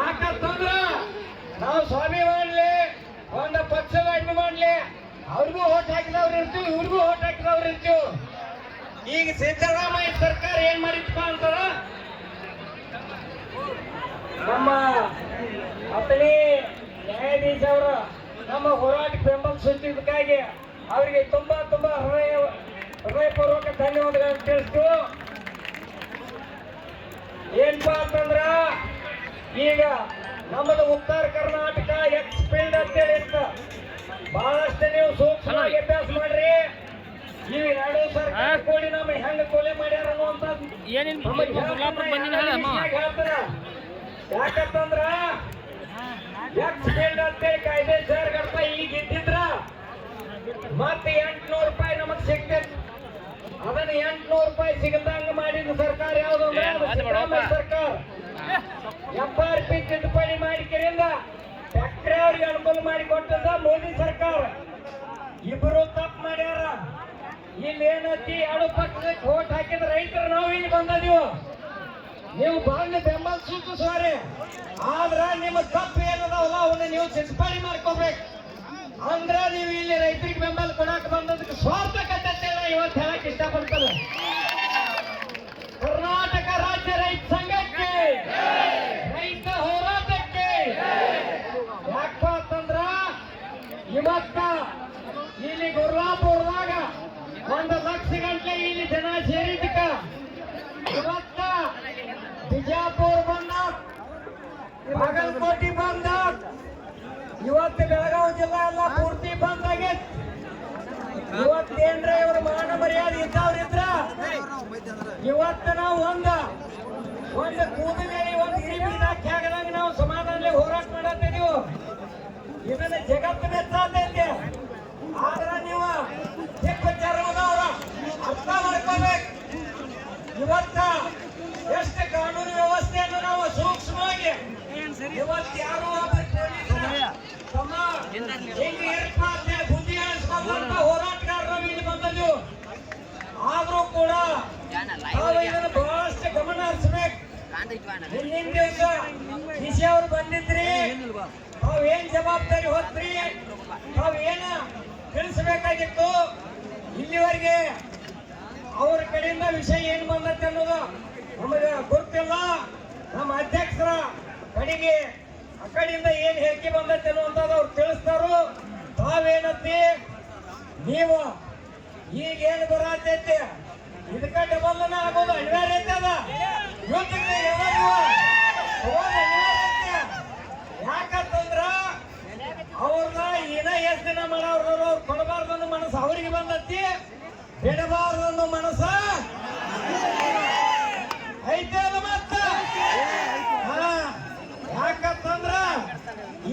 ಯಾಕಂತಂದ್ರ ನಾವು ಸ್ವಾಭಿಮಾನ್ಲಿ ಒಂದು ಪಕ್ಷದ ಅಭಿಮಾನ್ಲಿ ಅವ್ರಿಗೂ ಓಟ್ ಹಾಕಿದವ್ರು ಇರ್ತೀವಿ, ಇವ್ರಿಗೂ ಓಟ್ ಹಾಕಿದವ್ರು ಇರ್ತೀವಿ. ಈಗ ಸಿದ್ದರಾಮಯ್ಯ ಸರ್ಕಾರ ಏನ್ ಮಾಡಿತ್ತಪ್ಪ ಅಂತಾರ, ನಮ್ಮ ಅತನಿ ನ್ಯಾಯಾಧೀಶ ಅವರು ನಮ್ಮ ಹೋರಾಟಕ್ಕೆ ಬೆಂಬಲ ಸೂಚಿಸಕ್ಕಾಗಿ ಅವರಿಗೆ ತುಂಬಾ ತುಂಬಾ ಹೃದಯಪೂರ್ವಕ ಧನ್ಯವಾದಗಳನ್ನು ತಿಳಿಸ್ತು. ಏನ್ಪಾ ಅಂತಂದ್ರ ಈಗ ನಮ್ಮದು ಉತ್ತರ ಕರ್ನಾಟಕ ಎಕ್ಸ್ ಫೀಲ್ಡ್ ಅಂತೇಳಿ ಇತ್ತು. ಬಹಳಷ್ಟು ನೀವು ಸೂಕ್ಷ್ಮವಾಗಿ ಅಭ್ಯಾಸ ಮಾಡ್ರಿ. ಈ ಎರಡು ಸರ್ಕಾರ ಕೂಡಿ ನಮ್ಮ ಹೆಂಗ ಕೊಲೆ ಮಾಡ್ಯಾರ ಅನ್ನುವಂಥದ್ದು ಹೇಳ್ತಾರ. ಯಾಕಂತಂದ್ರ ಎಕ್ಸ್ ಫೀಲ್ಡ್ ಅಂತೇಳಿ ಕಾಯ್ದೆ ಜಾರಿಗಡ್ತ ಈಗ ಇದ್ದಿದ್ರ ಮತ್ತೆ 800 ರೂಪಾಯಿ ನಮಗ್ ಸಿಗ್ತೈತಿ. ಅದನ್ನ 800 ರೂಪಾಯಿ ಸಿಗದಂಗ ಮಾಡಿದ ಸರ್ಕಾರ ಯಾವ್ದು ಅಂದ್ರೆ ಸರ್ಕಾರ. FRP ತಿದ್ದುಪಡಿ ಮಾಡಿಕೆರಿಂದ ಫ್ಯಾಕ್ಟರಿ ಅವ್ರಿಗೆ ಅನುಕೂಲ ಮಾಡಿಕೊಟ್ಟದ ಮೋದಿ ಸರ್ಕಾರ. ಇಬ್ರು ತಪ್ಪು ಮಾಡ್ಯಾರ. ಇಲ್ಲಿ ಏನೈತಿ, ಎರಡು ಪಕ್ಷಕ್ಕೆ ಓಟ್ ಹಾಕಿದ ರೈತರು ನಾವು ಇಲ್ಲಿ ಬಂದದೀವು. ನೀವು ಬಂದು ಬೆಂಬಲ ಸೂಚಿಸುವರೆ, ಆದ್ರ ನಿಮ್ಮ ತಪ್ಪು ಏನದಾವಲ್ಲ ಅವನ್ನ ನೀವು ತಿದ್ದುಪಡಿ ಮಾಡ್ಕೋಬೇಕು. ಅಂದ್ರ ನೀವು ಇಲ್ಲಿ ರೈತರಿಗೆ ಬೆಂಬಲ ಕೊಡಾಕ ಬಂದದಕ್ಕೆ ಸ್ವಾರ್ಥಕತೆ ಇವತ್ತು ಹೇಳಕ್ ಇಷ್ಟಪಡ್ತಾರೆ. ಕರ್ನಾಟಕ ರಾಜ್ಯ ರೈತ ಸಂಘಕ್ಕೆ, ರೈತ ಹೋರಾಟಕ್ಕೆ. ಯಾಕಪ್ಪ ಅಂತಂದ್ರ ಇವತ್ತ ಇಲ್ಲಿ ಗುರ್ಲಾಪುರದಾಗ 1 ಲಕ್ಷ ಗಂಟೆ ಇಲ್ಲಿ ಜನ ಸೇರಿದ್ದಕ್ಕ ಇವತ್ತ ಬಿಜಾಪುರ ಬಂದ, ಬಾಗಲಕೋಟೆ ಬಂದ, ಇವತ್ತು ಬೆಳಗಾವಿ ಜಿಲ್ಲಾ ಎಲ್ಲ ಪೂರ್ತಿ ಬಂದ್ ಆಗೈತಿ. ಇವತ್ತೇನ್ರ ಇವ್ರ ಮಾನ ಮರ್ಯಾದೆ ಇದ್ದವ್ರಿದ್ರ ಇವತ್ತು ನಾವು ಒಂದು ಕೂದಲೇ ಒಂದು ಗಿರಿಬಿಡಾಕ್ಯಾಗದಂಗ ನಾವು ಸಮಾಧಾನದಲ್ಲಿ ಹೋರಾಟ ಮಾಡತ್ತಿದೀವಿ. ಇದನ್ನ ಜಗತ್ತು ಮೆಚ್ಚಾತೈತಿ. ಆದ್ರ ನೀವು ಚಿಕ್ಕವರ ಅರ್ಥ ಮಾಡ್ಕೋಬೇಕು. ಇವತ್ತ ಎಷ್ಟು ಕಾನೂನು ವ್ಯವಸ್ಥೆಯನ್ನು ನಾವು ಸೂಕ್ಷ್ಮವಾಗಿ ಇವತ್ತು ಯಾರು ಬುದ್ಧಿ ಅನಿಸ್ಕೊಂಡಂತ ಹೋರಾಟಗಾರರು ಇಲ್ಲಿ ಬಂದದ್ದು. ಆದ್ರೂ ಕೂಡ ನಾವು ಇದನ್ನು ಬಹಳಷ್ಟು ಗಮನ ಹರಿಸ್ಬೇಕು. ಹಿಂದಿನ ದಿವಸ ಡಿಸಿ ಅವರು ಬಂದಿದ್ರಿ, ತಾವೇನ್ ಜವಾಬ್ದಾರಿ ಹೊತ್ರಿ, ತಾವೇನ ತಿಳಿಸಬೇಕಾಗಿತ್ತು. ಇಲ್ಲಿವರೆಗೆ ಅವ್ರ ಕಡೆಯಿಂದ ವಿಷಯ ಏನ್ ಬಂದತ್ತೆ ಅನ್ನೋದು ನಮಗೆ ಗೊತ್ತಿಲ್ಲ. ನಮ್ಮ ಅಧ್ಯಕ್ಷರ ಕಡೆಗೆ ಆ ಕಡೆಯಿಂದ ಏನ್ ಹೇಳಿಕೆ ಬಂದತ್ತೆ ಅನ್ನುವಂಥದ್ದು ಅವ್ರು ತಿಳಿಸ್ತಾರು. ತಾವೇನತ್ತಿ ನೀವು ಈಗೇನು ಬರತೈತಿ ಇದಕ್ಕ ಡಬಲ್ ಆಗೋದು ಅನಿವಾರ್ಯತೆ ಅದ. ಯಾಕಂತಂದ್ರ ಅವ್ರನ್ನ ಏನ ಎಷ್ಟು ದಿನ ಮಾಡೋರು ಅವ್ರು ಕೊಡಬಾರ್ದನ್ನೋ ಮನಸ್ಸು ಅವ್ರಿಗೆ ಬಂದತಿ, ಬಿಡಬಾರ್ದನ್ನೋ ಮನಸ್ಸ ಐತೆ ಅದ. ಮತ್ತ ಯಾಕಂತಂದ್ರ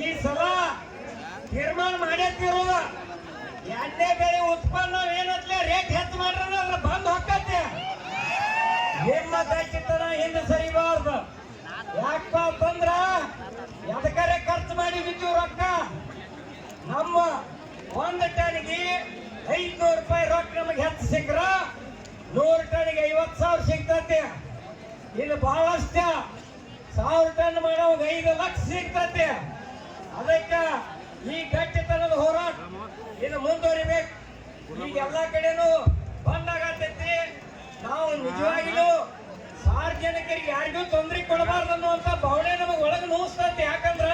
ಈ ಸಲ ತೀರ್ಮಾನ ಮಾಡೇತಿರೋದ ಎಣ್ಣೆ ಬೆಳೆ ಉತ್ಪನ್ನ ಏನತ್ಲೆ ರೇಟ್ ಹೆಚ್ಚು ಮಾಡ್ರ ಅದ್ರ ಬಂದ್ ಹೊಕ್ಕತ್ತೆ. ನಿಮ್ಮ ದಾಚಿತನ ಹಿಂದೆ ಸರಿಬಾರ್ದು. ಯಾಕಪ್ಪ ಅಂತಂದ್ರ ಎದಕರೆ ಖರ್ಚು ಮಾಡಿ ಬಿದ್ದು ರೊಕ್ಕ. ನಮ್ಮ 1 ಟನ್ಗೆ 500 ರೂಪಾಯಿ ರೊಕ್ಕ ನಮಗೆ ಹೆಚ್ಚು ಸಿಕ್ಕ್ರ 100 ಟನ್ಗೆ 50,000 ಸಿಗ್ತತೆ. ಇದು ಬಹಳಷ್ಟ 1000 ಟನ್ ಮಾಡೋ 5 ಲಕ್ಷ ಸಿಗ್ತತೆ. ಅದಕ್ಕ ಈ ಗಟ್ಟಿತನದ ಹೋರಾಟ ಇದು ಮುಂದುವರಿಬೇಕು. ಈಗ ಎಲ್ಲಾ ಕಡೆನೂ ಬಂದಾಗತೈತಿ. ನಾವು ನಿಜವಾಗಿಲೂ ಸಾರ್ವಜನಿಕರಿಗೆ ಯಾರಿಗೂ ತೊಂದರೆ ಕೊಡಬಾರ್ದು ಅನ್ನುವಂತ ಭಾವನೆ ನಮಗೆ ಒಳಗೆ ನೋಸ್ತೈತಿ. ಯಾಕಂದ್ರ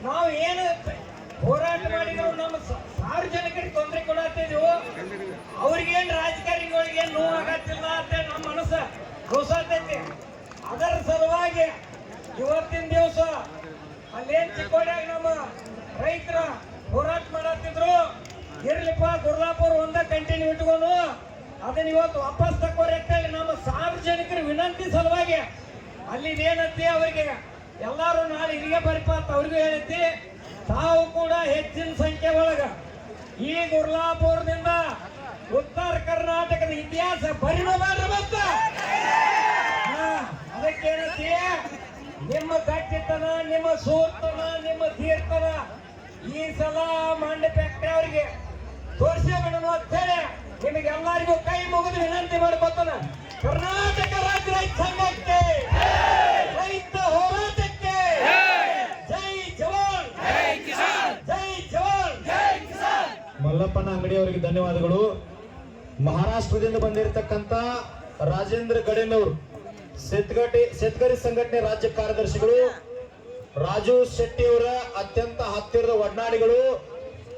ನಾವು ಏನು ಹೋರಾಟ ಮಾಡಿದ್ರು ನಮ್ಮ ಸಾರ್ವಜನಿಕರಿಗೆ ತೊಂದರೆ ಕೊಡತ್ತಿದ್ವು, ಅವ್ರಿಗೇನ್ ರಾಜಕಾರಣಿಗಳಿಗೆ ನೋವು ಆಗತ್ತಿಲ್ಲ ಅಂತ ನಮ್ಮ ಮನಸ್ಸು ರೋಸತೈತಿ. ಅದರ ಸಲುವಾಗಿ ಇವತ್ತಿನ ದಿವಸ ಅಲ್ಲೇನ್ ಚಿಕ್ಕೋಡ್ಯಾಗ ನಮ್ಮ ರೈತರ ಹೋರಾಟ ಮಾಡತ್ತಿದ್ರು, ಇರ್ಲಿಪ್ಪ ಗುರ್ಲಾಪುರ ಒಂದ ಕಂಟಿನ್ಯೂ ಇಟ್ಕೊಂಡು ಅದನ್ನ ಇವತ್ತು ವಾಪಸ್ ತಕೋರಿ ಅಂತೇಳಿ ನಮ್ಮ ಸಾರ್ವಜನಿಕರ ವಿನಂತಿ ಸಲುವಾಗಿ ಅಲ್ಲಿದೇನತ್ತಿ ಅವರಿಗೆ ಎಲ್ಲಾರು ನಾಳೆ ಇಲ್ಲಿಗೆ ಬರಿಪ ಅಂತ ಅವ್ರಿಗೂ ಹೇಳತ್ತಿ. ತಾವು ಕೂಡ ಹೆಚ್ಚಿನ ಸಂಖ್ಯೆ ಒಳಗ ಈ ಗುರ್ಲಾಪುರದಿಂದ ಉತ್ತರ ಕರ್ನಾಟಕದ ಇತಿಹಾಸ ಬರಿಬಾರ್ದು. ಮತ್ತ ಅದಕ್ಕೇನತ್ತಿ ನಿಮ್ಮ ಗಟ್ಟಿತನ, ನಿಮ್ಮ ಸೂರ್ತನ, ನಿಮ್ಮ ಧೀರ್ತನ ಈ ಸಲ ಮಂಡ್ಯ ಫ್ಯಾಕ್ಟರಿ ಅವರಿಗೆ ತೋರಿಸೇ ಬಿಡೋಣ ಅಂತ ಹೇಳಿ ನಿಮಗೆಲ್ಲರಿಗೂ ಕೈ ಮುಗಿದು ವಿನಂತಿ ಮಾಡ್ಕೊತಾನ. ಕರ್ನಾಟಕ ರಾಜ್ಯ ರೈತ ಸಂಘಕ್ಕೆ, ರೈತ ಹೋರಾಟಕ್ಕೆ ಶೆಟ್ಟಿ ಅವರಿಗೆ ಧನ್ಯವಾದಗಳು. ಮಹಾರಾಷ್ಟ್ರದಿಂದ ಬಂದಿರತಕ್ಕಂತ ರಾಜೇಂದ್ರ ಗಡೇನವರು ಶೇತಕರಿ ಸಂಘಟನೆ ರಾಜ್ಯ ಕಾರ್ಯದರ್ಶಿಗಳು, ರಾಜು ಶೆಟ್ಟಿ ಅವರ ಅತ್ಯಂತ ಹತ್ತಿರದ ಒಡನಾಡಿಗಳು,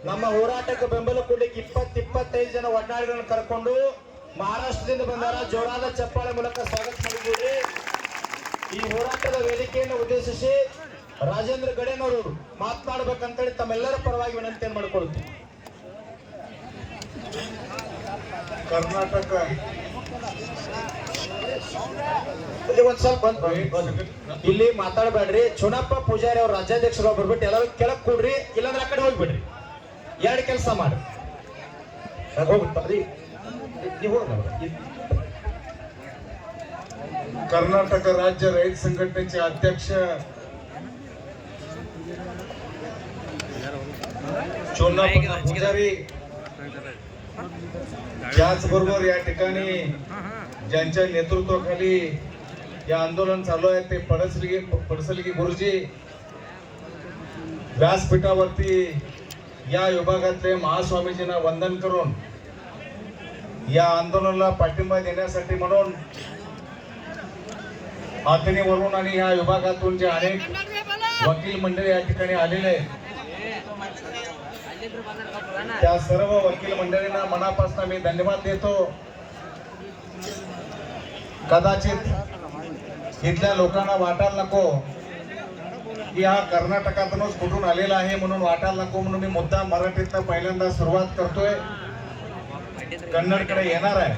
ನಮ್ಮ ಹೋರಾಟಕ್ಕೆ ಬೆಂಬಲ ಕೊಡ್ಲಿಕ್ಕೆ 20-25 ಜನ ಒಡನಾಡಿಗಳನ್ನು ಕರ್ಕೊಂಡು ಮಹಾರಾಷ್ಟ್ರದಿಂದ ಬಂದಾರ. ಜೋರಾದ ಚಪ್ಪಾಳೆ ಮೂಲಕ ಸ್ವಾಗತ ಮಾಡಿದ್ದೀರಿ. ಈ ಹೋರಾಟದ ವೇದಿಕೆಯನ್ನು ಉದ್ದೇಶಿಸಿ ರಾಜೇಂದ್ರ ಗಡೇನವರು ಮಾತನಾಡಬೇಕಂತೇಳಿ ತಮ್ಮೆಲ್ಲರ ಪರವಾಗಿ ವಿನಂತಿಯನ್ನು ಮಾಡಿಕೊಳ್ಳುತ್ತೀವಿ. ಕರ್ನಾಟಕ ಒಂದ್ ಸ್ವಲ್ಪ ಇಲ್ಲಿ ಮಾತಾಡಬೇಡ್ರಿ. ಚುನಪ್ಪ ಪೂಜಾರಿ ಅವ್ರ ರಾಜ್ಯಾಧ್ಯಕ್ಷರು ಬರ್ಬಿಟ್ಟು ಎಲ್ಲರೂ ಕೆಳಗ್ ಕೂಡ್ರಿ, ಇಲ್ಲಾಂದ್ರೆ ಆ ಕಡೆ ಹೋಗ್ಬಿಡ್ರಿ. ಎರಡು ಕೆಲಸ ಮಾಡಿ कर्नाटक राज्य रैत संघटनेचे अध्यक्ष चोन्नापन्न पुजारी, त्याचबरोबर या ठिकाणी ज्यांच्या नेतृत्वाखाली या आंदोलन चालू आहे ते पडसलगी गुरुजी, व्यासपीठावरती या विभागातले महास्वामीजींना वंदन करून या आंदोलनाला पाठिंबा देण्यासाठी म्हणून आतनीवरून आणि या विभागातून जे अनेक वकील मंडळी या ठिकाणी आलेले आहेत, त्या सर्व वकील मंडळींना मनापासून मी धन्यवाद देतो. कदाचित इथल्या लोकांना वाटायला नको की हा कर्नाटकातूनच कुठून आलेला आहे म्हणून वाटायला नको, म्हणून मी मुद्दा मराठीतनं पहिल्यांदा सुरुवात करतोय. कन्नडकडे येणार आहे,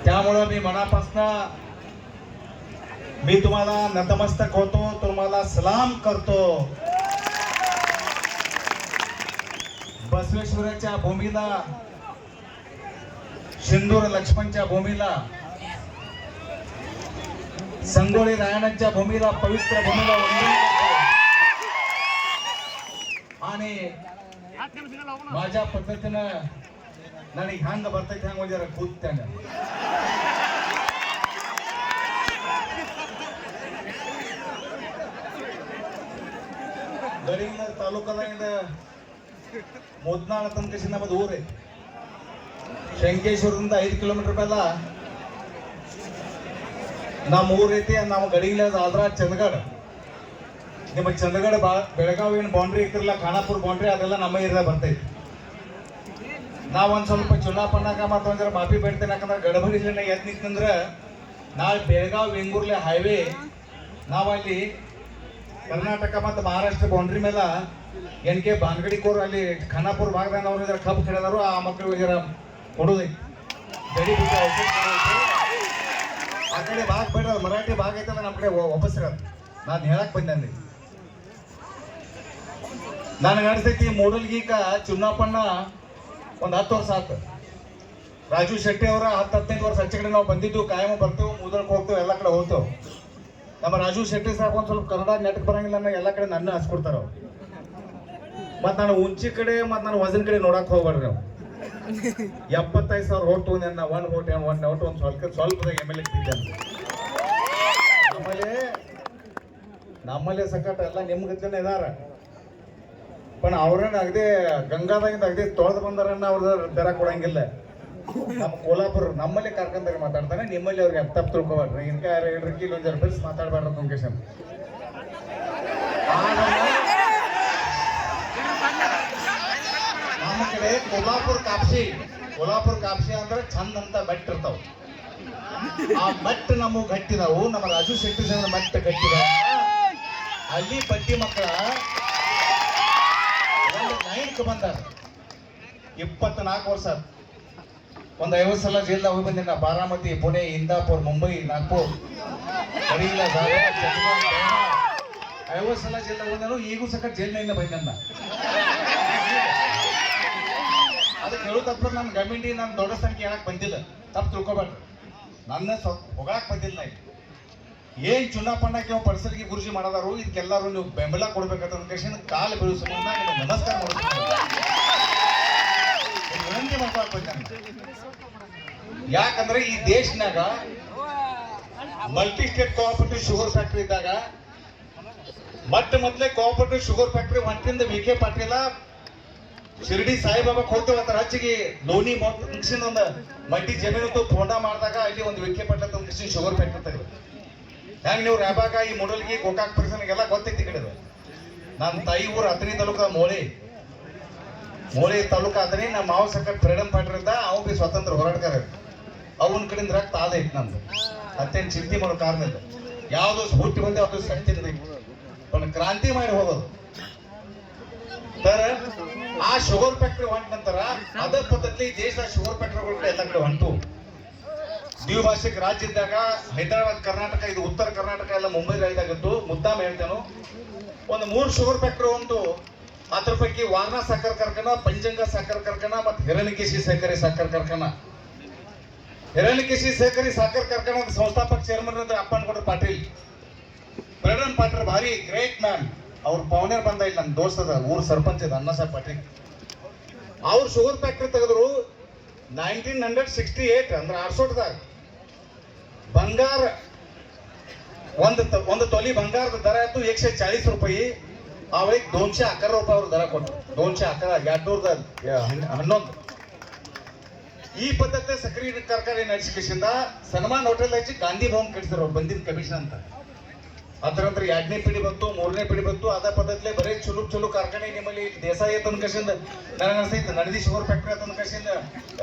त्यामुळे मी मनापासून मी तुम्हाला नतमस्तक होतो, तुम्हाला सलाम करतो. बसवेश्वराच्या भूमीला, सिंदूर लक्ष्मणच्या भूमीला, संगोळी रायणाच्या भूमीला, पवित्र भूमीला वंदन करतो. आणि माझ्या पद्धतीनं ನನಗೆ ಹ್ಯಾಂಗ ಬರ್ತೈತೆ ಹಂಗ ಜರ ಕೂತ್ತೇನೆ. ಗಡಿಯಿಂದ ತಾಲೂಕದಿಂದ ಮೋದ್ನಾಳ ತನಕ ನಮ್ಮದು ಊರೇ. ಶಂಕೇಶ್ವರದಿಂದ 5 ಕಿಲೋಮೀಟರ್ ಮೇಲೆ ನಮ್ಮ ಊರೈತಿ. ನಮ್ಮ ಗಡಿಯಿಂದ ಆದ್ರ ಚಂದಗಡ. ನಿಮ್ಮ ಚಂದಗಡ ಬೆಳಗಾವಿ ಏನು ಬೌಂಡ್ರಿ ಇರ್ತಿರಲ್ಲ, ಖಾನಾಪುರ ಬೌಂಡ್ರಿ, ಅದೆಲ್ಲ ನಮ್ಮ ಏರಿಯಾ ಬರ್ತೈತಿ. ನಾವೊಂದು ಸ್ವಲ್ಪ ಚುನಾಪನ್ನಾಗ ಮತ್ತೊಂದರ ಮಾಫಿ ಬೇಡ್ತೇನೆ, ಯಾಕಂದ್ರೆ ಗಡಬಡಿಲಿನ ಎದ್ ನಿಂತಂದ್ರೆ ನಾಳೆ ಬೆಳಗಾವಿ ಬೆಂಗೂರ್ಲೆ ಹೈವೇ ನಾವಲ್ಲಿ ಕರ್ನಾಟಕ ಮತ್ತು ಮಹಾರಾಷ್ಟ್ರ ಬೌಂಡ್ರಿ ಮೇಲೆ ಎನ್ಕೆ ಬಾನ್ಗಡಿಕೋರು ಅಲ್ಲಿ ಖಾನಾಪುರ ಭಾಗದಾಗ ಅವ್ರು ಇದರ ಕಬ್ಬು ಕೆಡದರು. ಆ ಮಕ್ಕಳು ಇದರ ಕೊಡೋದೈತಿ ಗಡಿ ಬಿಟ್ಟು ಔಷಧ ಕೊಡೋದೈತಿ. ಆ ಕಡೆ ಭಾಗ ಬೇಡ, ಮರಾಠಿ ಭಾಗ ಐತಲ್ಲ ನಮ್ಮ ಕಡೆ ವಾಪಸ್ ಇರೋದು. ನಾನು ಹೇಳಕ್ ಬಂದೆ, ನನಗೆ ಅನಿಸ್ತೈತಿ ಮೂಡಲ್ಗೀಗ ಚುನಾಪನ್ನ ಒಂದು 10 ವರ್ಷ ಆಯ್ತು. ರಾಜು ಶೆಟ್ಟಿ ಅವರ 10-15 ವರ್ಷ ಹಚ್ಚ ಕಡೆ ನಾವು ಬಂದಿದ್ದು, ಕಾಯಮ ಬರ್ತೇವೆ, ಮುದಳಕ್ಕೆ ಹೋಗ್ತೇವೆ, ಎಲ್ಲ ಕಡೆ ಹೋಗ್ತೇವೆ. ನಮ್ಮ ರಾಜು ಶೆಟ್ಟಿ ಸಾಹೇಬ್ ಒಂದು ಸ್ವಲ್ಪ ಕನ್ನಡ ನೆಟ್ಗೆ ಬರಂಗಿಲ್ಲ, ಎಲ್ಲ ಕಡೆ ನನ್ನ ಹಸ್ಕೊಡ್ತಾರ. ಮತ್ತು ನಾನು ಉಂಚಿ ಕಡೆ ಮತ್ತು ನಾನು ವಜನ್ ಕಡೆ ನೋಡಕ್ ಹೋಗ್ಬೇಡ್ರಿ. ನಾವು 75,000 ಓಟ್ ತೊಗೊಂಡೆ, ಒಂದು ಓಟ್ ಒಂದು ಸ್ವಲ್ಪದಾಗ MLA ತಿಂತೇನೆ. ನಮ್ಮಲ್ಲೇ ಸಕಟ ಎಲ್ಲ ನಿಮ್ಮ ಗತ್ಲೇ ಇದಾರ. पण ಅವ್ರನ್ನ ಅಗದಿ ಗಂಗಾದಾಗಿಂದ ಅಗದಿ ತೊಳೆದು ಬಂದಾರನ್ನ ಅವ್ರ ದರ ಕೊಡಂಗಿಲ್ಲ. ನಮ್ಮ ಕೋಲಾಪುರ ನಮ್ಮಲ್ಲಿ ಕರ್ಕೊಂಡಾಗ ಮಾತಾಡ್ತಾನೆ, ನಿಮ್ಮಲ್ಲಿ ಅವ್ರಿಗೆ ತಪ್ಪು ತಿಳ್ಕೊಬೇಡ್ರಿ. ಇನ್ಕ 2 ಕಿಲೋ ರೂಪಾಯಿ ಮಾತಾಡಬಾರ್ದು ಲೊಕೇಶನ್. ನಮ್ಮ ಕಡೆ ಕೋಲಾಪುರ ಕಾಪ್ಸಿ ಅಂದ್ರೆ ಚಂದ ಅಂತ ಬೆಟ್ಟ ಇರ್ತಾವ. ಆ ಬೆಟ್ಟ ನಮಗ್ ಗಟ್ಟಿದಾವು. ನಮ್ಮ ರಾಜು ಶೆಟ್ಟಿ ಸಾಹೇಬ್ರ ಬೆಟ್ಟ ಗಟ್ಟಿದಾವ. ಅಲ್ಲಿ ಬಡ್ಡಿ ಮಕ್ಕಳ ನೈನ್ಕ್ ಬಂದಾರ. 24 ವರ್ಷ, ಒಂದು 50 ಸಲ ಜೈಲ್ದಾಗ ಹೋಗಿ ಬಂದಿನ. ಬಾರಾಮತಿ, ಪುಣೆ, ಇಂದಾಪುರ್, ಮುಂಬೈ, ನಾಗ್ಪುರ್, ಕರೀಲ, 50 ಸಲ ಜೈಲ್ದಾಗ ಬಂದನು. ಈಗೂ ಸಕ ಜೈಲಿನಿಂದ ಬಂದ. ಅದಕ್ಕೆ ಹೇಳು ತಪ್ಪ, ನನ್ನ ಗಮಿಂಡಿ ನಾನು ದೊಡ್ಡ ಸಂಖ್ಯೆ ಹೇಳಕ್ ಬಂದಿಲ್ಲ, ತಪ್ಪು ತಿಳ್ಕೊಬೇಡ್ರಿ. ನನ್ನ ಹೊಗಳಕ್ ಬಂದಿಲ್ಲ. ಏನ್ ಚುನಾಪಣ್ಣಕ್ಕೆ ನಾವು ಪಡಿಸಲಿಗೆ ಗುರುಜಿ ಮಾಡೋದಾರು, ಇದಕ್ಕೆಲ್ಲರೂ ನೀವು ಬೆಂಬಲ ಕೊಡ್ಬೇಕಂತ ಕೃಷ್ಣ ಕಾಲು ಬೀಳು ಸಂಬಂಧ ನಿಮಗೆ ನಮಸ್ಕಾರ ಮಾಡ್ತೀನಿ. ವಿನಂತಿ ಮಾಡ್ಕೊಳ್ಬೇಕು. ಯಾಕಂದ್ರೆ ಈ ದೇಶನಾಗ multi state cooperative sugar factory ಇದ್ದಾಗ ಮೊದಲೇ ಕೋಆಪರೇಟಿವ್ ಶುಗರ್ ಫ್ಯಾಕ್ಟರಿ ಒಂಟರಿಂದ ವಿ.ಕೆ. ಪಾಟೀಲ ಶಿರ್ಡಿ ಸಾಯಿಬಾಬಾಕ್ ಹೋಗ್ತೇವಂತ ರಾಜ್ಯಕ್ಕೆ ಲೋನಿ ಮುಗಿಸಿನ ಒಂದು ಮಡ್ಡಿ ಜಮೀನು ಫೋಂಡಾ ಮಾಡಿದಾಗ ಅಲ್ಲಿ ಒಂದು ವಿಕೆ ಪಟ್ಲ ಮುಗಿಸಿ ಶುಗರ್ ಫ್ಯಾಕ್ಟ್ರಿ ತೆಗೆದು ಹೆಂಗ್ ನೀವು ರಾಬಾಗ ಈ ಮೂಡಲ್ಗಿ ಗೋಕಾಕ್ ಪರಿಸರಗೆಲ್ಲ ಗೊತ್ತೈತಿ ಕಡೆ ನನ್ನ ತಾಯಿ ಊರು ಹತ್ತನೇ ತಾಲೂಕ ಮೋಳಿ ತಾಲೂಕ ಅದನ್ನೇ ನಮ್ಮ ಮಾವ ಸಕ್ಕ ಫ್ರೀಡಮ್ ಫೈಟರ್ ಇದ್ದ ಅವ್ ಬಿ ಸ್ವಾತಂತ್ರ್ಯ ಹೋರಾಟಗಾರ ಅವನ ಕಡೆಯಿಂದ ರಕ್ತ ಆದ ಐತಿ ನಮ್ದು ಅತ್ತೇನು ಚಿಂತೆ ಮಾಡೋ ಕಾರಣ ಇಲ್ಲ ಯಾವ್ದು ಹುಟ್ಟಿ ಬಂದೆ ಅದು ಸತ್ಯದ ಒಂದು ಕ್ರಾಂತಿ ಮಾಡಿ ಹೋಗೋದು ಆ ಶುಗರ್ ಫ್ಯಾಕ್ಟ್ರಿ ಹೊಂಟ ನಂತರ ಅದ ಪದ್ಧತಿ ದೇಶದ ಶುಗರ್ ಫ್ಯಾಕ್ಟ್ರಿಗಳು ಎಲ್ಲ ಕಡೆ ಹೊಂಟು ದ್ವಿಭಾಷಿಕ ರಾಜ್ಯ ಇದ್ದಾಗ ಹೈದರಾಬಾದ್ ಕರ್ನಾಟಕ ಇದು ಉತ್ತರ ಕರ್ನಾಟಕ ಎಲ್ಲ ಮುಂಬೈ ರಾಜ್ಯದಾಗತ್ತು ಮುದ್ದಾಮ ಹೇಳ್ತೇನು ಒಂದು 3 ಶುಗರ್ ಫ್ಯಾಕ್ಟ್ರಿ ಉಂಟು ಅದ್ರ ಪೈಕಿ ವಾರ್ನಾ ಸಕ್ಕರೆ ಕಾರ್ಖಾನ ಪಂಚಂಗ ಸಕ್ಕರೆ ಕಾರ್ಖಾನ ಮತ್ತು ಹಿರಣ್ಯಕೇಶಿ ಸಹಕಾರಿ ಸಕ್ಕರೆ ಕಾರ್ಖಾನ ಹಿರಣ್ಯಕೇಶಿ ಸಹಕಾರಿ ಸಕ್ಕರೆ ಕಾರ್ಖಾನದ ಸಂಸ್ಥಾಪಕ ಚೇರ್ಮನ್ ಅಂದ್ರೆ ಅಪ್ಪನಗೌಡ ಪಾಟೀಲ್ ಫ್ರೀಡಮ್ ಫೈಟರ್ ಭಾರಿ ಗ್ರೇಟ್ ಮ್ಯಾನ್ ಅವ್ರ ಪವನೇರ್ ಬಂದ ಇಲ್ಲ ನನ್ನ ದೋಸ್ತದ ಊರ್ ಸರ್ಪಂಚ್ ಇದೆ ಅಣ್ಣಸಾಹೇಬ್ ಪಾಟೀಲ್ ಅವ್ರು ಶುಗರ್ ಫ್ಯಾಕ್ಟ್ರಿ ತೆಗೆದ್ರು 1968 ಅಂದ್ರೆ 68ದಾಗ ಬಂಗಾರ ಒಂದು ತೊಲಿ ಬಂಗಾರದ ದರ ಆಯ್ತು 140 ರೂಪಾಯಿ ಅವಳಿಗೆ 211 ರೂಪಾಯಿ ಅವ್ರ ದರ ಕೊಟ್ಟರು 211 ಈ ಪದ್ಧತಿ ಸಕ್ರಿ ಕಾರ್ಖಾನೆ ನಡೆಸಿಕಿಸಿಂದ ಸನ್ಮಾನ್ ಹೋಟೆಲ್ ಹಚ್ಚಿ ಗಾಂಧಿ ಭವನ್ ಕಟ್ಟಿದ್ರು ಅವ್ರು ಬಂದಿದ್ದ ಕಮಿಷನ್ ಅಂತ ಅದರ ನಂತರ 2ನೇ ಪೀಳಿ ಬಂತು 3ನೇ ಪೀಳಿ ಬಂತು ಅದ ಪದ್ಧತಿಲೆ ಬರೀ ಚುಲು ಕಾರ್ಖಾನೆ ನಿಮ್ಮಲ್ಲಿ ದೇಸಾಯಿ ತಂದ ಕಸಿಂದ ನನಗೆ ಅನಿಸ್ತೈತೆ ನಡದಿ ಶುಗರ್ ಫ್ಯಾಕ್ಟ್ರಿ ತಂದ ಕಸಿಂದ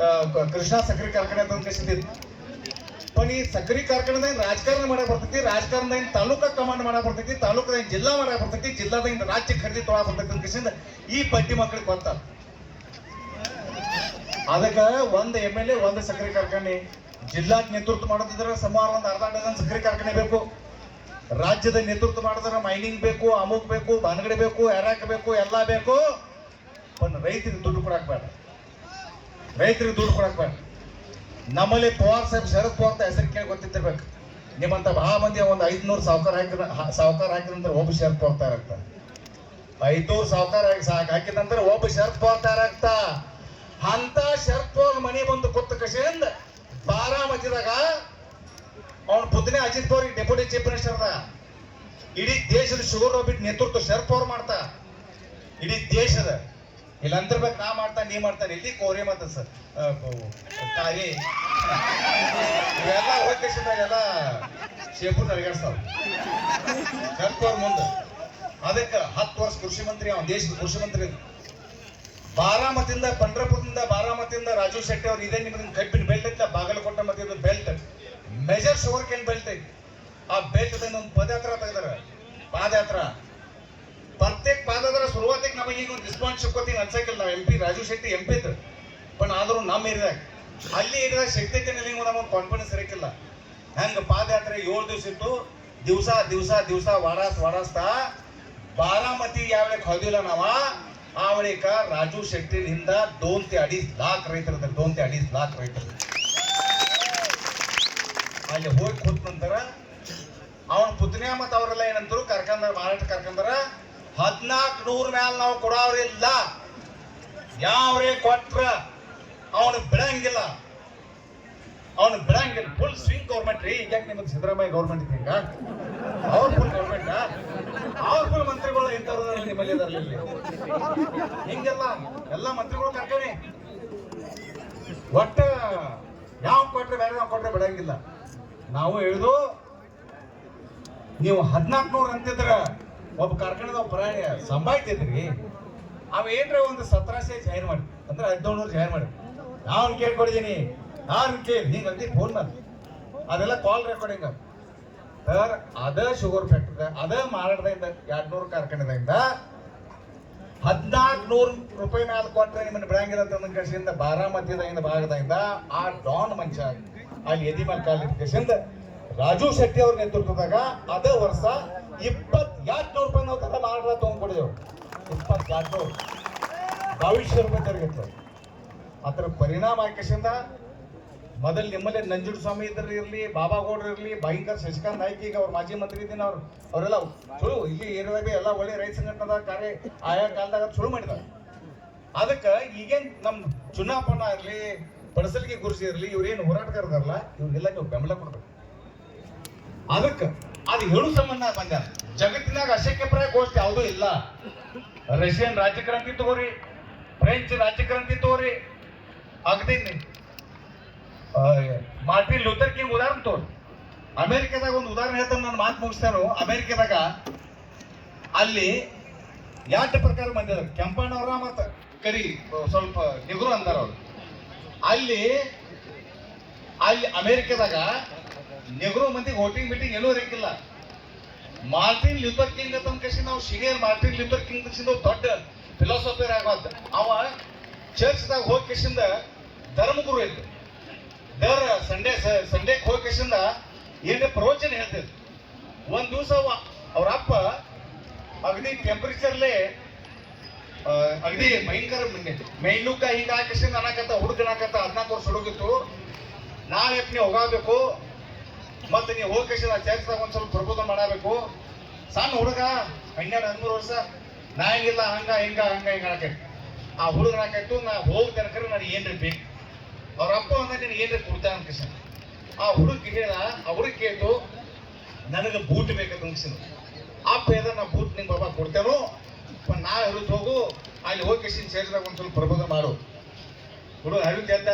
ಕೃಷ್ಣಾ ಸಕ್ರಿ ಕಾರ್ಖಾನೆ ತಂದ ಕಸಿಂದ पण ಈ ಸಕ್ರಿ ಕಾರ್ಖಾನೆದಾಗ ರಾಜಕಾರಣ ಮಾಡಕ್ ಬರ್ತೈತಿ ರಾಜಕಾರಣದಿಂದ ತಾಲೂಕಾ ಕಮಾಂಡ್ ಮಾಡಕ್ ಬರ್ತೈತಿ ತಾಲೂಕದಾಗ ಜಿಲ್ಲಾ ಮಾಡಕ್ ಬರ್ತೈತಿ ಜಿಲ್ಲಾದಿಂದ ರಾಜ್ಯ ಖರೀದಿ ತೊಗೊಳಕ್ ಬರ್ತೈತಿ ಅಂತ ಕಸಿಂದ ಈ ಪಟ್ಟಿ ಮಕ್ಕಳಿಗೆ ಗೊತ್ತಾರ ಅದಕ್ಕೆ ಒಂದು MLA ಒಂದು ಸಕ್ರಿ ಕಾರ್ಖಾನೆ ಜಿಲ್ಲಾ ನೇತೃತ್ವ ಮಾಡೋದಿದ್ರೆ ಸುಮಾರು ಒಂದು ಅರ್ಧ ಡಜನ್ ಸಕ್ರಿ ಕಾರ್ಖಾನೆ ಬೇಕು ರಾಜ್ಯದ ನೇತೃತ್ವ ಮಾಡಿದ್ರೆ ಮೈನಿಂಗ್ ಬೇಕು ಅಮುಕ್ ಬೇಕು ಬಾನಗಡೆ ಬೇಕು ಎರಾಕ್ ಬೇಕು ಎಲ್ಲ ಬೇಕು पण ರೈತರಿಗೆ ದುಡ್ಡು ಕೊಡಕ್ ಬೇಡ ನಮ್ಮಲ್ಲಿ ಪವಾರ್ ಸಾಹೇಬ್ ಶರದ್ ಪವಾರ್ ಅಂತ ಹೆಸರು ಕೇಳಿ ಗೊತ್ತಿರ್ಬೇಕು ನಿಮ್ಮಂತ ಬಹಳ ಮಂದಿ ಒಂದು 500 ಸಾವುಕಾರ ಹಾಕಿದಂದ್ರೆ ಒಬ್ಬ ಶರದ್ ಪವಾರ್ ತಯಾರಾಗ್ತ 500 ಸಾವುಕಾರ ಹಾಕಿದ ನಂತರ ಒಬ್ಬ ಶರದ್ ಪವಾರ್ ತಯಾರಾಗ್ತ ಅಂತ ಶರದ್ ಪವಾರ್ ಮನೆ ಬಂದು ಕೂತ ಕಷೆಯಿಂದ ಬಾರಾಮತಿದಾಗ ಅವನ ಪುತ್ನೇ Ajit Pawar deputy chief minister ಅದ ಇಡೀ ದೇಶದ ಶುಗರ್ ಬಿಟ್ಟು ನೇತೃತ್ವ ಶರದ್ ಪವಾರ್ ಮಾಡ್ತಾ ಇಡೀ ದೇಶದ ಇಲ್ಲಿ ಅಂತಿರ್ಬೇಕು ನಾ ಮಾಡ್ತಾನೆ ನೀ ಮಾಡ್ತಾನೆ ಇಲ್ಲಿ ಕೋರಿ ಮತ್ತ ಸರ್ ತಾಯಿ ಇವೆಲ್ಲ ಹೋಗ್ತಿಸಿದಾಗೆಲ್ಲ ಶೇಪುರ್ ನಡಿಗಾಡ್ಸ್ತಾವ ಶರದ್ ಪವಾರ್ ಮುಂದೆ ಅದಕ್ಕೆ 10 ವರ್ಷ ಕೃಷಿ ಮಂತ್ರಿ ಅವನ ದೇಶದ ಕೃಷಿ ಮಂತ್ರಿ ಬಾರಾಮತಿಯಿಂದ ಪಂಡ್ರಪುರದಿಂದ ಬಾರಾಮತಿಯಿಂದ ರಾಜು ಶೆಟ್ಟಿ ಅವ್ರು ಇದೇ ನಿಮ್ಗೆ ಕಬ್ಬಿನ ಬೆಲ್ಟ್ ಐತಿ ಬಾಗಲಕೋಟೆ ಮತ್ತೆ ಇದು belt major sugar cane belt ಐತಿ ಆ ಬೆಲ್ಟ್ ಒಂದು ಪದಯಾತ್ರಾ ತೆಗೆದಾರ ಪಾದಯಾತ್ರಾ ಪ್ರತ್ಯೇಕ ಪಾದಯಾತ್ರಾ ಶುರುವಾತಿಗೆ ನಮಗೆ ಈಗ ಒಂದು ರಿಸ್ಪಾನ್ಸ್ ಸಿಕ್ಕೋತೀನಿ ಅನ್ಸಕ್ಕಿಲ್ಲ ನಾವು MP ರಾಜು ಶೆಟ್ಟಿ MP ಇದ್ರು पण ಆದ್ರೂ ನಮ್ಮ ಏರಿಯಾದಾಗ ಅಲ್ಲಿ ಏರಿಯಾದಾಗ ಶಕ್ತಿನಲ್ಲಿ ನಮಗೆ ಕಾನ್ಫಿಡೆನ್ಸ್ ಇರಕ್ಕಿಲ್ಲ ಹೆಂಗ ಪಾದಯಾತ್ರೆ 7 ದಿವಸ ಇತ್ತು ದಿವಸ ವಾಡಾಸ್ತಾ ಬಾರಾಮತಿ ಯಾವಳಿಗೆ ಹೋದಿಲ್ಲ ನಾವ ಆ ಬಳಿಕ ರಾಜು ಶೆಟ್ಟಿನಿಂದ 2 ते 2.5 लाख ರೈತರು 2 ते 2.5 लाख ರೈತರು ಅಲ್ಲಿ ಹೋಗಿ ಕೂತ ನಂತರ ಅವನ ಪುತ್ನಿಯ ಮತ್ತು ಅವರೆಲ್ಲ ಏನಂತರು ಕರ್ಕಂದ್ರ ಮಾರಾಟ ಕರ್ಕಂದ್ರ 1400 ಮ್ಯಾಲ ನಾವು ಕೊಡೋರಿಲ್ಲ ಯಾವ್ರೇ ಕೊಟ್ರ ಅವನು ಬಿಡಂಗಿಲ್ಲ ಫುಲ್ ಸ್ವಿಂಗ್ ಗೌರ್ಮೆಂಟ್ ರೀ ಈಗ ನಿಮಗೆ ಸಿದ್ದರಾಮಯ್ಯ ಗೌರ್ಮೆಂಟ್ ಈಗ ಅವ್ರ ಫುಲ್ ಗೌರ್ಮೆಂಟ್ ಅವ್ರ ಫುಲ್ ಮಂತ್ರಿಗಳು ಇಂಥವ್ರು ನಿಮ್ಮಲ್ಲಿ ಇದಾರಲ್ಲಿ ಹಿಂಗೆಲ್ಲ ಎಲ್ಲ ಮಂತ್ರಿಗಳು ಕರ್ಕಣಿ ಒಟ್ಟ ಯಾವ ಕೊಟ್ರೆ ಬೇರೆ ನಾವು ಕೊಟ್ರೆ ಬಿಡಂಗಿಲ್ಲ ನಾವು ಹೇಳಿದು ನೀವು 1400 ಅಂತಿದ್ರ ಒಬ್ಬ ಕಾರ್ಖಾನೆದ ಪ್ರಯಾಣ ಸಂಭಾಯ್ತಿದ್ರಿ ಅವ ಏನ್ರ ಒಂದು 1700 ಜಾಹಿರ್ ಮಾಡಿ ಅಂದ್ರೆ 1500 ಜಾಹಿರ್ ಮಾಡಿ ನಾನು ಕೇಳ್ಕೊಡಿದೀನಿ ನಾನು ಕೇಳಿ ಹಿಂಗಂತ ಫೋನ್ ಮಾಡಿ ಅದೆಲ್ಲ ಕಾಲ್ ರೆಕಾರ್ಡಿಂಗ್ ಸರ್ ಅದ ಶುಗರ್ ಫ್ಯಾಕ್ಟ್ರಿ ಅದ ಮಾರಾಟದಿಂದ 200 ಕಾರ್ಖಾನೆದಿಂದ 1400 ರೂಪಾಯಿ ಮ್ಯಾಲ ಕೊಟ್ರೆ ನಿಮ್ಮನ್ನ ಬಿಡಂಗಿಲ್ಲ ಅಂತ ಕಡೆಯಿಂದ ಬಾರಾಮತಿಯಿಂದ ಭಾಗದಿಂದ ಆ ಡಾನ್ ಮಂಚ ಅಲ್ಲಿ ಎದಿ ಮೇಲೆ ಕಾಲಿಟ್ಕೇಶಿಂದ ರಾಜು ಶೆಟ್ಟಿ ಅವ್ರ ನೇತೃತ್ವದಾಗ ಅದೇ ವರ್ಷ 2200 ರೂಪಾಯಿ ನಾವು ತರ ಮಾರಾಟ ತಗೊಂಡ್ಕೊಡಿದೆವು 2200 2200 ರೂಪಾಯಿ ತೆರಗಿತ್ತು ಅದರ ಪರಿಣಾಮ ಆಕೇಶಿಂದ ಮೊದಲು ನಿಮ್ಮಲ್ಲಿ ನಂಜುಂಡ ಸ್ವಾಮಿ ಇದ್ರ ಇರ್ಲಿ ಬಾಬಾ ಗೌಡ್ರು ಇರ್ಲಿ ಭಯಂಕರ ಶಶಿಕಾಂತ್ ನಾಯ್ಕ ಈಗ ಅವ್ರ ಮಾಜಿ ಮಂತ್ರಿ ಇದ್ದೀನಿ ಅವರೆಲ್ಲ ಸುಳು ಇಲ್ಲಿ ಏರಿಯಾದಾಗ ಎಲ್ಲ ಒಳ್ಳೆ ರೈತ ಸಂಘಟನದ ಕಾರ್ಯ ಆಯಾ ಕಾಲದಾಗ ಸುಳು ಮಾಡಿದ್ದಾರೆ ಅದಕ್ಕೆ ಈಗೇನ್ ನಮ್ ಚುನಾಪನ ಇರ್ಲಿ ಪಡಸಲಿಗೆ ಗುರುಸಿ ಇರ್ಲಿ ಇವ್ರೇನು ಹೋರಾಟಗಾರದಾರಲ್ಲ ಇವ್ರಿಗೆಲ್ಲ ನೀವು ಬೆಂಬಲ ಕೊಡ್ಬೇಕು ಅದಕ್ಕೆ ಅದು ಹೇಳು ಸಂಬಂಧ ಬಂದ ಜಗತ್ತಿನಾಗ ಅಶಕ್ಯಪ್ರಾಯ ಗೋಷ್ಠಿ ಯಾವುದೂ ಇಲ್ಲ ರಷ್ಯನ್ ರಾಜಕಾರಣಿ ತಗೋರಿ फ्रेंच राज्यक्रांती तोरी अगदी ಮಾರ್ಟಿನ್ ಲೂಥರ್ ಕಿಂಗ್ ಉದಾಹರಣೆ ತೋರ್ ಅಮೆರಿಕದಾಗ ಒಂದು ಉದಾಹರಣೆ ಹೇಳ್ತಾನೆ, ನಾನು ಮಾತು ಮುಗಿಸ್ತಾನು. ಅಮೆರಿಕದಾಗ ಅಲ್ಲಿ ಯಾಟ ಪ್ರಕಾರ ಬಂದಿದ್ದಾರೆ, ಕೆಂಪಣ್ಣವ್ರ ಮತ್ತು ಕರಿ ಸ್ವಲ್ಪ ನಿಗುರು ಅಂತಾರ ಅವ್ರು. ಅಲ್ಲಿ ಅಮೆರಿಕದಾಗ ನೆಗ್ರೋ ಮಂದಿಗೆ ವೋಟಿಂಗ್ ಮೀಟಿಂಗ್ ಏನೂ ಇರಕ್ಕಿಲ್ಲ. ಮಾರ್ಟಿನ್ ಲೂಥರ್ ಕಿಂಗ್ ಅಂತ ಕಸಿ ನಾವು ಸೀನಿಯರ್ ಮಾರ್ಟಿನ್ ಲೂಥರ್ ಕಿಂಗ್ ದೊಡ್ಡ ಫಿಲಾಸಫರ್ ಆಗತ್ತ. ಅವ ಚರ್ಚ್ದಾಗ ಹೋಗಿ ಕಸಿಂದ ಧರ್ಮಗುರು ಇತ್ತು. ದರ್ ಸಂಡೇ ಹೋಗಿ ಕಸಿಂದ ಏನೇ ಪ್ರವಚನ ಹೇಳ್ತಿದ್ರು. ಒಂದ್ ದಿವಸ ಅವ್ರ ಅಪ್ಪ ಅಗದಿ ಟೆಂಪರೇಚರ್ಲೆ ಅಗದಿ ಭಯಂಕರ ಮೈಲೂಕ ಹಿಂಗ ಕಸಿಂದ ಅನ್ನಕತ್ತ, ಹುಡುಗನಾಕತ್ತ. 14 ವರ್ಷ ಹುಡುಗಿತ್ತು. ನಾಳೆ ನೀವು ಹೋಗಬೇಕು ಮತ್ತೆ ನೀವು ಹೋಗಿ ಕಸಿಂದ ಚರ್ಚ್ದಾಗ ಒಂದ್ ಸ್ವಲ್ಪ ಪ್ರಬೋಧ ಮಾಡಬೇಕು. ಸಣ್ಣ ಹುಡುಗ 12-13 ವರ್ಷ. ನಾ ಹೆಂಗಿಲ್ಲ ಹಂಗ ಹಿಂಗ ಹಾಕೈತಿ. ಆ ಹುಡುಗನ ಹಾಕಾಯ್ತು. ನಾ ಹೋಗ್ತೇನೆ ಕರೆ ನನಗೆ ಏನ್ರಿ ಬೇಕು. ಅವ್ರ ಅಪ್ಪ ಅಂದ ನೀನು ಏನ್ರಿ ಕೊಡ್ತಾನ ಅನ್ಕಸ. ಆ ಹುಡುಗ ಹೇಳ, ಆ ಹುಡುಗ ಕೇಳ್ತು ನನಗೆ ಬೂಟ್ ಬೇಕಂತ ಅನ್ಸಿನ. ಅಪ್ಪ ಹೇಳ್ದ ನಾ ಬೂಟ್ ನಿಂಗೆ ಬಾಬಾ ಕೊಡ್ತೇನೋ, ನಾ ಹೇಳುತ್ತ ಹೋಗು ಅಲ್ಲಿ ಹೋಗಿ ಕಸಿನ ಚರ್ಚ್ದಾಗ ಒಂದ್ ಸ್ವಲ್ಪ ಪ್ರಬೋಧ ಮಾಡು. ಹುಡುಗ ಹರಿತ ಎದ್ದ,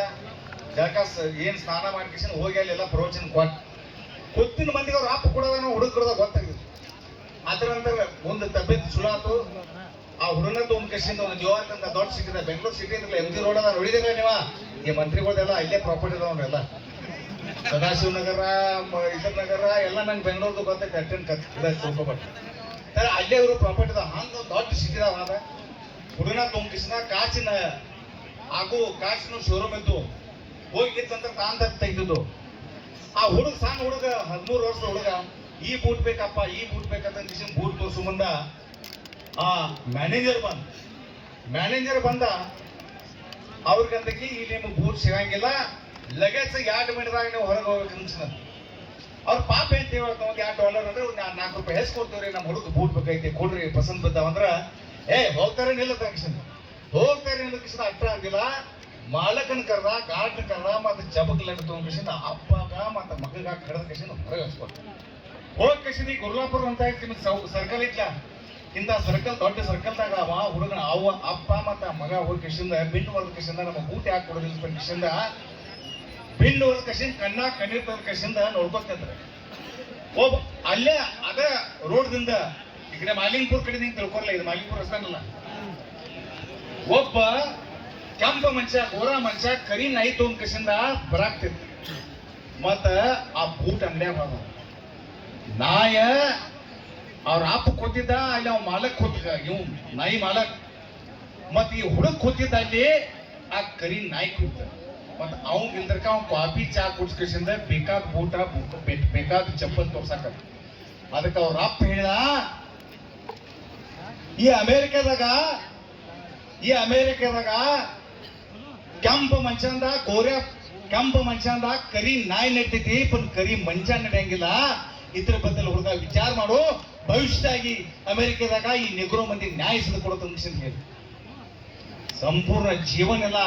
ಜಳಕಾಸ್ ಏನ್ ಸ್ನಾನ ಮಾಡಿ ಕಸಿನ ಹೋಗಿ ಅಲ್ಲೆಲ್ಲ ಪ್ರವಚನ ಗೊತ್ತಿನ ಮಂದಿಗೆ ಅವ್ರ ಅಪ್ಪ ಕೊಡೋದನ್ನ ಹುಡುಗ ಕೊಡೋದಾಗ ಗೊತ್ತಾಗಿತ್ತು. ಅದ್ರ ನಂತರ ಒಂದು ತಬ್ಬಿತ್ತು ಚಲೋ ಆತು. ಆ ಹುಡುಗನ ಒಂದು ಕಸಿಂದ ಒಂದು ಜೋರ್ ಅಂತ ದೊಡ್ಡ ಸಿಟಿ ಇದೆ, ಬೆಂಗಳೂರು ಸಿಟಿ ಅಂದ್ರೆ MG ರೋಡ್ ಅದ ನೋಡಿದಿರ ನೀವ. ಈ ಮಂತ್ರಿಗಳೆಲ್ಲ ಇಲ್ಲೇ ಪ್ರಾಪರ್ಟಿ ಇದಾವಲ್ಲ, ಸದಾಶಿವ ನಗರ, ಇದ್ರ ನಗರ ಎಲ್ಲ ನಂಗೆ ಬೆಂಗಳೂರ್ದು ಗೊತ್ತೈತೆ. ಅಟೆಂಡ್ ತಿಳ್ಕೊಬಾರ್ದು ಅಲ್ಲೇ ಇವರು ಪ್ರಾಪರ್ಟಿ ಇದಾವ. ಹಂಗ ದೊಡ್ಡ ಸಿಟಿ ಇದಾವ. ಅದ ಹುಡುಗನ ತುಂಬ ಕಸಿನ ಕಾಚಿನ ಕಾಚಿನ ಶೋರೂಮ್ ಇದ್ದು ಹೋಗಿತ್ತಂತ ತಾಂತ ತೆಗ್ದಿದ್ದು. ಆ ಹುಡುಗ ಸಣ್ಣ ಹುಡುಗ 13 ವರ್ಷದ ಹುಡುಗ ಈ ಬೂಟ್ ಬೇಕಪ್ಪ ಈ ಬೂಟ್ ಬೇಕಂತ ಬೂಟ್ ತೋರ್ಸು ಮುಂದ ಆ ಮ್ಯಾನೇಜರ್ ಬಂದ ಅವ್ರಿಗಂದಕ್ಕೆ ಈ ನಿಮ್ಗೆ ಬೂಟ್ ಸಿಗಂಗಿಲ್ಲ, ಲಗೇಜ್ 2 ಮಿನಿಟ್ದಾಗ ನೀವು ಹೊರಗೆ ಹೋಗ್ಬೇಕು ಅನ್ಸಿನ. ಅವ್ರ ಪಾಪ ಏನ್ ಹೇಳ್ತಾವ, $2 ಅಂದ್ರೆ ₹4 ಹೆಚ್ಚು ಕೊಡ್ತೀವ್ರಿ, ನಮ್ಮ ಹುಡುಗ ಬೂಟ್ ಬೇಕೈತಿ ಕೊಡ್ರಿ ಪಸಂದ್ ಬಿದ್ದಾವಂದ್ರ ಹೋಗ್ತಾರೆ ನಿಲ್ಲ ತಕ್ಷಣ ಹೋಗ್ತಾರೆ ನಿಲ್ಲ ಕೃಷ್ಣ ಅಟ್ರ ಅಂದಿಲ್ಲ. ಮಾಲಕನ ಕರ್ದ, ಗಾರ್ಡ್ನ ಕರ್ದ, ಮತ್ತೆ ಜಬಕ್ಲ ತಗೊಂಡ್ ಅಪ್ಪಗ ಮತ್ತೆ ಮಗಗ ಕರೆದ ಕೃಷ್ಣ ಹೊರಗೆ ಹಚ್ಕೊಟ್ಟು ಹೋಗಿ ಕೃಷ್ಣ. ಈ ಗುರ್ಲಾಪುರ ಅಂತ ಸರ್ಕಲ್ ಇಟ್ಲ, ಇಂಥ ಸರ್ಕಲ್ ದೊಡ್ಡ ಸರ್ಕಲ್ದಾಗ ಅವ ಹುಡುಗನ ಅವ ಅಪ್ಪ ಮತ್ತ ಮಗ ಹೋಗಿ ಕೃಷ್ಣ ಬಿಂಡು ಹೊರದ ಕೃಷ್ಣ ನಮ್ಮ ಬೂಟ್ ಯಾಕೆ ಕೊಡೋದಿಲ್ಲ ಕೃಷ್ಣ ಬಿಂಡು ಹೊರದ ಕೃಷ್ಣ ಕಣ್ಣೀರ್ ತೋರ್ ಕೃಷ್ಣ ನೋಡ್ಕೊತಿದ್ರೆ ಒಬ್ಬ ಅಲ್ಲೇ ಅದ ರೋಡ್ದಿಂದ ಈ ಕಡೆ ಮಾಲಿಂಗ್ಪುರ್ ಕಡೆ ನಿಂಗೆ ತಿಳ್ಕೊರ್ಲ, ಇದು ಮಾಲಿಂಗ್ಪುರ್ ರಸ್ತಾನಲ್ಲ. ಒಬ್ಬ ಕೆಂಪ ಮನುಷ್ಯ ಗೋರ ಮನುಷ್ಯ ಕರಿ ನಾಯಿ ತಗೊಂಡ್ ಕಸಿಂದ ಬರಾಕ್ತಿತ್ತು. ಮತ್ತ ಆ ಬೂಟ್ ಅಂಗಡಿಯಾಗ ಹೋದ ನಾಯ ಅವ್ರ ಅಪ್ಪ ಕೂತಿದ್ದ ಅಲ್ಲಿ ಅವ್ ಮಾಲಕ್ ಕೂತಿದ್ದ, ಇವ್ ನಾಯಿ ಮಾಲಕ್. ಮತ್ ಈ ಹುಡುಗ ಕೂತಿದ್ದ ಅಲ್ಲಿ ಆ ಕರಿ ನಾಯಿ ಕೂತ. ಮತ್ ಅವ್ ಇಲ್ದರ್ಕ ಅವ್ ಕಾಫಿ ಚಾ ಕುಡ್ಸ್ಕಸಿಂದ ಬೇಕಾದ ಬೂಟ ಬೇಕಾದ ಚಪ್ಪಲ್ ತೋರ್ಸಾಕ. ಅದಕ್ಕೆ ಅವ್ರ ಅಪ್ಪ ಹೇಳಿದ, ಈ ಅಮೇರಿಕಾದಾಗ ಕೆಂಪ ಮನುಷ್ಯಂದ ಕೆಂಪ ಮನುಷ್ಯಂದ ಕರಿ ನಾಯಿ ನಡ್ತೈತಿ, ಪನ್ ಕರಿ ಮನುಷ್ಯ ನಡೆಯಂಗಿಲ್ಲ. ಇದ್ರ ಬದಲು ಹುಡುಗ ವಿಚಾರ ಮಾಡು, ಭವಿಷ್ಯದಾಗಿ ಅಮೆರಿಕದಾಗ ಈ ನೆಗ್ರೋ ಮಂದಿ ನ್ಯಾಯ ಸಿದ ಕೊಡೋದು ಹೇಳಿ ಸಂಪೂರ್ಣ ಜೀವನ ಎಲ್ಲ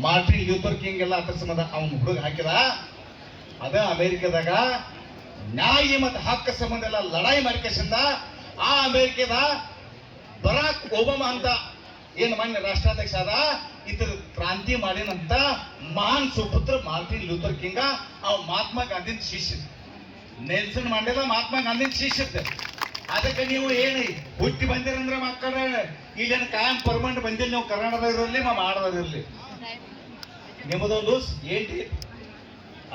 ಮಾರ್ಟಿನ್ ಲೂಥರ್ ಕಿಂಗ್ ಎಲ್ಲ ಅದ್ರ ಸಂಬಂಧ ಅವನು ಹುಡುಗ ಹಾಕಿದ. ಅದ ಅಮೆರಿಕದಾಗ ನ್ಯಾಯ ಮತ್ತು ಹಕ್ಕ ಸಂಬಂಧ ಎಲ್ಲ ಲಡಾಯಿ ಮಾಡ್ಕಸಿಂದ ಆ ಅಮೆರಿಕದ ಬರಾಕ್ ಒಬಾಮಾ ಅಂತ ಏನ್ ಮಾನ್ಯ ರಾಷ್ಟ್ರಾಧ್ಯಕ್ಷ ಅದ ಇದ್ರ ಕ್ರಾಂತಿ ಮಾಡಿನಂತ ಮಹಾನ್ ಸುಪುತ್ರ ಮಾರ್ಟಿನ್ ಲೂಥರ್ ಕಿಂಗ್. ಅವ್ ಮಹಾತ್ಮ ಗಾಂಧಿನ ಶಿಷ್ಯ. ನೆಲ್ಸನ್ ಮಂಡೇಲ ಮಹಾತ್ಮ ಗಾಂಧಿನ ಶಿಷ್ಯ. ಅದಕ್ಕೆ ನೀವು ಏನು ಹುಟ್ಟಿ ಬಂದಿರಂದ್ರೆ ಮಕ್ಕಳ ಇಲ್ಲೇನು ಕಾಯಂ ಪರ್ಮನೆಂಟ್ ಬಂದಿಲ್ಲ. ನೀವು ಕರ್ನಾಟಕದಲ್ಲಿ ಮಾಡದಿರಲಿ ನಿಮ್ಮದೊಂದು ఏంటి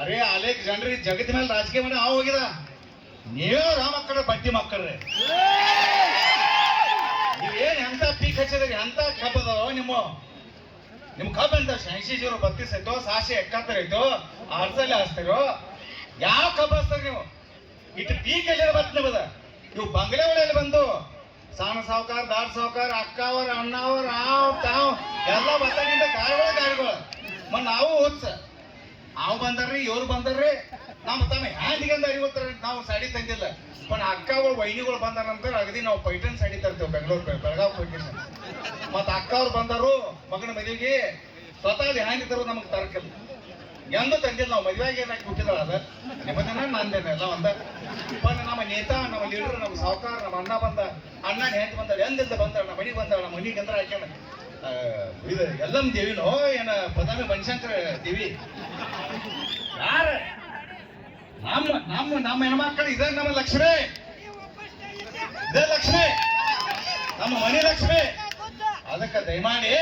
ಅರೆ ಅಲೆಕ್ಸಾಂಡರ್ ಜಗತ್ತ ಮೇಲೆ ರಾಜಕೀಯ ಮಾಡಿ ಅವ ಹೋಗಿದ. ನೀವೇ ರಾಮಕ್ಕಳ ಬಡ್ಡಿ ಮಕ್ಕಳ್ರೆ, ನೀವೇನ್ ಎಂತ ಪೀಕ್ ಹಚ್ಚಿದ್ರಿ, ಎಂತ ಕಬ್ಬ ಅದಾವ ನಿಮ್ ಕಬ್ಬ ಅಂತ 80-32 ಐತೋ, 71 ಐತೋ, ಅರ್ಸಲ್ಲಿ ಹಚ್ತಿರೋ. ಯಾವ ಕಬ್ಬ ಹಚ್ತಾರ ನೀವು? ಇಟ್ಟು ಪೀಕ್ ಎಲ್ಲ ಬತ್ ನಿಮ್ಮದ. ಇವು ಬಂಗ್ಲೆ ಒಳಗೆ ಬಂದು ಸಣ್ಣ ಸಾವುಕಾರ, ದಾಡ್ ಸಾವುಕಾರ, ಅಕ್ಕವರ ಅಣ್ಣವರ ತಾವ್ ಎಲ್ಲ ಬತ್ತಾಗಿಂದ ಗಾಡಿಗಳು ನಾವು ಓದ್ಸ ಅವ್ ಬಂದಾರ್ರಿ ಇವ್ರು ಬಂದಾರ್ರಿ. ನಮ್ಮ ತಮ್ಮ ಹ್ಯಾಂಡಿಗಂದ ಅರಿವತ್ತರ ನಾವು ಸಾಡಿ ತಂದಿಲ್ಲ. ಪನ್ ಅಕ್ಕವ್ರ ವೈನಿಗಳು ಬಂದಾರ ಅಂತ ಅಗದಿ ನಾವು ಪೈಟನ್ ಸಾಡಿ ತರ್ತೇವೆ ಬೆಳಗಾವ್ ಪೈಟನ್. ಮತ್ತ ಅಕ್ಕವ್ರು ಬಂದರು ಮಗನ ಮದುವೆಗೆ ಸ್ವತಃ ಹ್ಯಾಂಡಿ ತರೋದು ನಮಗ್ ತರಕಿಲ್ಲ, ಎಂದು ತಂದಿಲ್ಲ. ನಾವು ಮದುವೆಗೆ ಏನಾಗಿ ಹುಟ್ಟಿದಾಳ ಅದ ನಿಮ್ಮದನ್ನ ನಂದೇನೆ ಎಲ್ಲ ಒಂದ. ನಮ್ಮ ನೇತಾ, ನಮ್ಮ ಲೀಡರ್, ನಮ್ಮ ಸಾವುಕಾರ, ನಮ್ಮ ಅಣ್ಣ ಬಂದ, ಅಣ್ಣ ಹೆಂತ ಬಂದಾಳ, ಎಂದಿಂದ ಬಂದಾಳ, ನಮ್ಮ ಮನೆಗೆ ಬಂದಾಳ, ನಮ್ಮ ಮನೆಗೆ ಅಂದ್ರೆ ಹಾಕ್ಯಾನ ಇದು ಎಲ್ಲಮ್ಮ ದೇವಿನೋ ಏನ ಬದಾಮಿ ಬನಶಂಕರ ದೇವಿ ಯಾರ ನಮ್ಮ ನಮ್ಮ ನಮ್ಮ ಹೆಣ್ಮಕ್ಳು ಇದ ನಮ್ಮ ಲಕ್ಷ್ಮಿ ಇದೇ ಲಕ್ಷ್ಮಿ ನಮ್ಮ ಮನೆ ಲಕ್ಷ್ಮಿ ಅದಕ್ಕೆ ದಯಮಾಡಿ